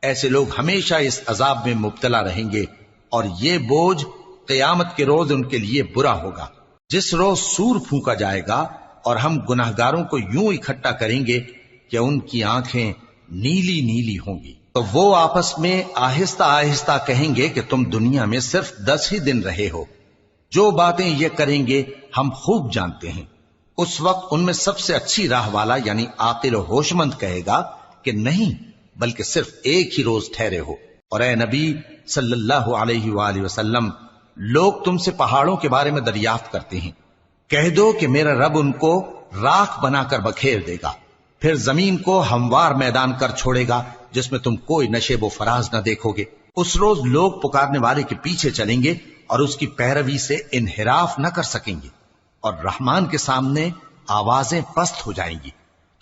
ایسے لوگ ہمیشہ اس عذاب میں مبتلا رہیں گے، اور یہ بوجھ قیامت کے روز ان کے لیے برا ہوگا، جس روز سور پھونکا جائے گا اور ہم گناہگاروں کو یوں اکٹھا کریں گے کہ ان کی آنکھیں نیلی نیلی ہوں گی۔ تو وہ آپس میں آہستہ آہستہ کہیں گے کہ تم دنیا میں صرف 10 ہی دن رہے ہو، جو باتیں یہ کریں گے ہم خوب جانتے ہیں۔ اس وقت ان میں سب سے اچھی راہ والا یعنی عاقل و ہوش مند کہے گا کہ نہیں، بلکہ صرف ایک ہی روز ٹھہرے ہو۔ اور اے نبی صلی اللہ علیہ وآلہ وسلم، لوگ تم سے پہاڑوں کے بارے میں دریافت کرتے ہیں، کہہ دو کہ میرا رب ان کو راکھ بنا کر بکھیر دے گا، پھر زمین کو ہموار میدان کر چھوڑے گا جس میں تم کوئی نشیب و فراز نہ دیکھو گے۔ اس روز لوگ پکارنے والے کے پیچھے چلیں گے اور اس کی پیروی سے انحراف نہ کر سکیں گے، اور رحمان کے سامنے آوازیں پست ہو جائیں گی،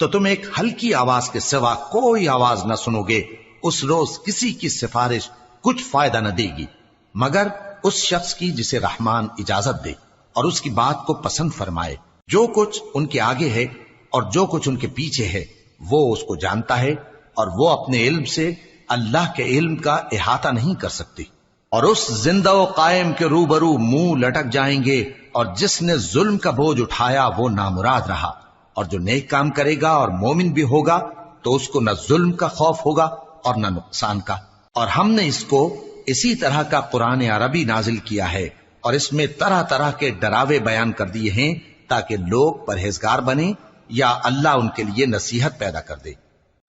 تو تم ایک ہلکی آواز کے سوا کوئی آواز نہ سنو گے۔ اس روز کسی کی سفارش کچھ فائدہ نہ دے گی مگر اس شخص کی جسے رحمان اجازت دے اور اس کی بات کو پسند فرمائے۔ جو کچھ ان کے آگے ہے اور جو کچھ ان کے پیچھے ہے وہ اس کو جانتا ہے، اور وہ اپنے علم سے اللہ کے علم کا احاطہ نہیں کر سکتی۔ اور اس زندہ و قائم کے روبرو منہ لٹک جائیں گے، اور جس نے ظلم کا بوجھ اٹھایا وہ نامراد رہا، اور جو نیک کام کرے گا اور مومن بھی ہوگا تو اس کو نہ ظلم کا خوف ہوگا اور نہ نقصان کا۔ اور ہم نے اس کو اسی طرح کا قرآن عربی نازل کیا ہے، اور اس میں طرح طرح کے ڈراوے بیان کر دیے ہیں تاکہ لوگ پرہیزگار بنیں یا اللہ ان کے لیے نصیحت پیدا کر دے۔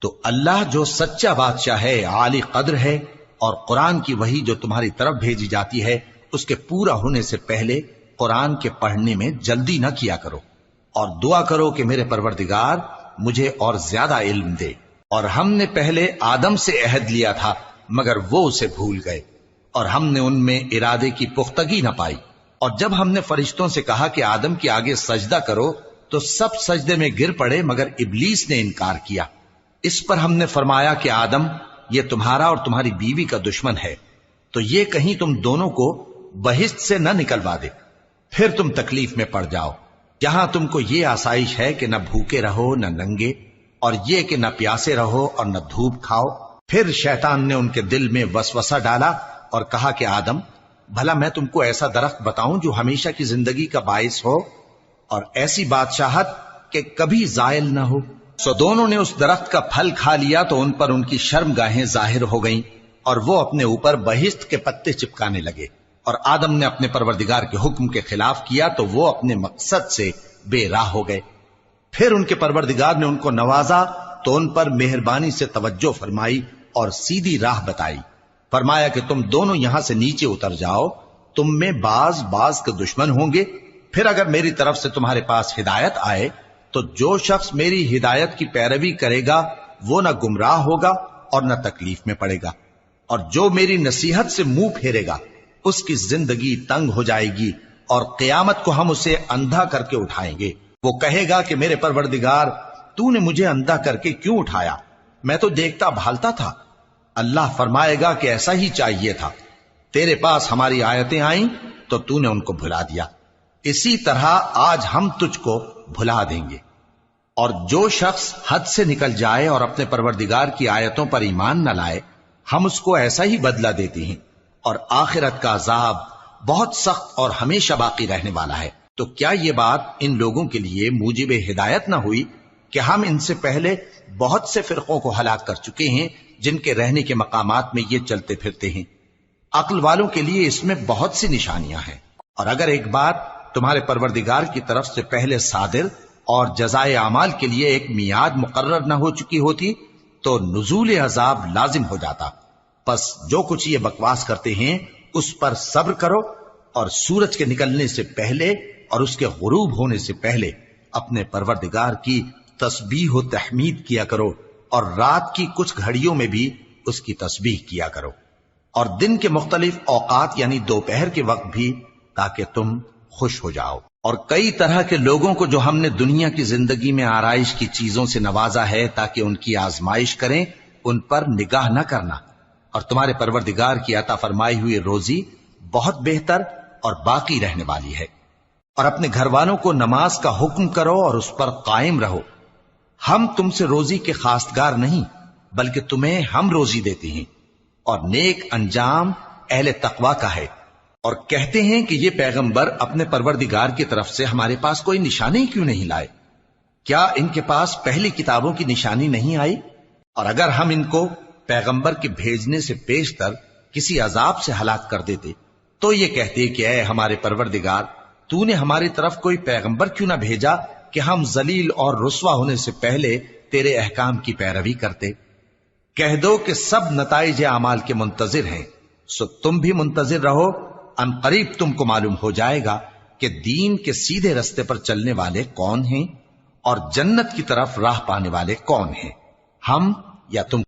تو اللہ جو سچا بادشاہ ہے، عالی قدر ہے، اور قرآن کی وحی جو تمہاری طرف بھیجی جاتی ہے اس کے پورا ہونے سے پہلے قرآن کے پڑھنے میں جلدی نہ کیا کرو، اور دعا کرو کہ میرے پروردگار مجھے اور زیادہ علم دے۔ اور ہم نے پہلے آدم سے عہد لیا تھا مگر وہ اسے بھول گئے، اور ہم نے ان میں ارادے کی پختگی نہ پائی۔ اور جب ہم نے فرشتوں سے کہا کہ آدم کے آگے سجدہ کرو تو سب سجدے میں گر پڑے مگر ابلیس نے انکار کیا۔ اس پر ہم نے فرمایا کہ آدم، یہ تمہارا اور تمہاری بیوی کا دشمن ہے، تو یہ کہیں تم دونوں کو بہشت سے نہ نکلوا دے، پھر تم تکلیف میں پڑ جاؤ۔ یہاں تم کو یہ آسائش ہے کہ نہ بھوکے رہو نہ ننگے، اور یہ کہ نہ پیاسے رہو اور نہ دھوپ کھاؤ۔ پھر شیطان نے ان کے دل میں وسوسہ ڈالا اور کہا کہ آدم، بھلا میں تم کو ایسا درخت بتاؤں جو ہمیشہ کی زندگی کا باعث ہو اور ایسی بادشاہت کہ کبھی زائل نہ ہو؟ سو دونوں نے اس درخت کا پھل کھا لیا تو ان پر ان کی شرمگاہیں ظاہر ہو گئیں، اور وہ اپنے اوپر بہشت کے پتے چپکانے لگے۔ اور آدم نے اپنے پروردگار کے حکم کے خلاف کیا تو وہ اپنے مقصد سے بے راہ ہو گئے۔ پھر ان کے پروردگار نے ان کو نوازا تو ان پر مہربانی سے توجہ فرمائی اور سیدھی راہ بتائی۔ فرمایا کہ تم دونوں یہاں سے نیچے اتر جاؤ، تم میں بعض کے دشمن ہوں گے، پھر اگر میری طرف سے تمہارے پاس ہدایت آئے تو جو شخص میری ہدایت کی پیروی کرے گا وہ نہ گمراہ ہوگا اور نہ تکلیف میں پڑے گا۔ اور جو میری نصیحت سے منہ پھیرے گا اس کی زندگی تنگ ہو جائے گی، اور قیامت کو ہم اسے اندھا کر کے اٹھائیں گے۔ وہ کہے گا کہ میرے پروردگار، تو نے مجھے اندھا کر کے کیوں اٹھایا؟ میں تو دیکھتا بھالتا تھا۔ اللہ فرمائے گا کہ ایسا ہی چاہیے تھا، تیرے پاس ہماری آیتیں آئیں تو تو نے ان کو بھلا دیا، اسی طرح آج ہم تجھ کو بھلا دیں گے۔ اور جو شخص حد سے نکل جائے اور اپنے پروردگار کی آیتوں پر ایمان نہ لائے، ہم اس کو ایسا ہی بدلہ دیتے ہیں، اور آخرت کا عذاب بہت سخت اور ہمیشہ باقی رہنے والا ہے۔ تو کیا یہ بات ان لوگوں کے لیے موجب ہدایت نہ ہوئی کہ ہم ان سے پہلے بہت سے فرقوں کو ہلاک کر چکے ہیں جن کے رہنے کے مقامات میں یہ چلتے پھرتے ہیں؟ عقل والوں کے لیے اس میں بہت سی نشانیاں ہیں۔ اور اگر ایک بات تمہارے پروردگار کی طرف سے پہلے صادر اور جزائے اعمال کے لیے ایک میعاد مقرر نہ ہو چکی ہوتی تو نزول عذاب لازم ہو جاتا۔ پس جو کچھ یہ بکواس کرتے ہیں اس پر صبر کرو، اور سورج کے نکلنے سے پہلے اور اس کے غروب ہونے سے پہلے اپنے پروردگار کی تسبیح و تحمید کیا کرو، اور رات کی کچھ گھڑیوں میں بھی اس کی تسبیح کیا کرو، اور دن کے مختلف اوقات یعنی دوپہر کے وقت بھی، تاکہ تم خوش ہو جاؤ۔ اور کئی طرح کے لوگوں کو جو ہم نے دنیا کی زندگی میں آرائش کی چیزوں سے نوازا ہے تاکہ ان کی آزمائش کریں، ان پر نگاہ نہ کرنا، اور تمہارے پروردگار کی عطا فرمائی ہوئی روزی بہت بہتر اور باقی رہنے والی ہے۔ اور اپنے گھر والوں کو نماز کا حکم کرو اور اس پر قائم رہو۔ ہم تم سے روزی کے خواستگار نہیں، بلکہ تمہیں ہم روزی دیتے ہیں، اور نیک انجام اہل تقوی کا ہے۔ اور کہتے ہیں کہ یہ پیغمبر اپنے پروردگار کی طرف سے ہمارے پاس کوئی نشانی کیوں نہیں لائے؟ کیا ان کے پاس پہلی کتابوں کی نشانی نہیں آئی؟ اور اگر ہم ان کو پیغمبر کے بھیجنے سے پیشتر کسی عذاب سے ہلاک کر دیتے تو یہ کہتے کہ اے ہمارے پروردگار، تو نے ہماری طرف کوئی پیغمبر کیوں نہ بھیجا کہ ہم ذلیل اور رسوا ہونے سے پہلے تیرے احکام کی پیروی کرتے۔ کہہ دو کہ سب نتائج اعمال کے منتظر ہیں، سو تم بھی منتظر رہو، ان قریب تم کو معلوم ہو جائے گا کہ دین کے سیدھے رستے پر چلنے والے کون ہیں اور جنت کی طرف راہ پانے والے کون ہیں، ہم یا تم۔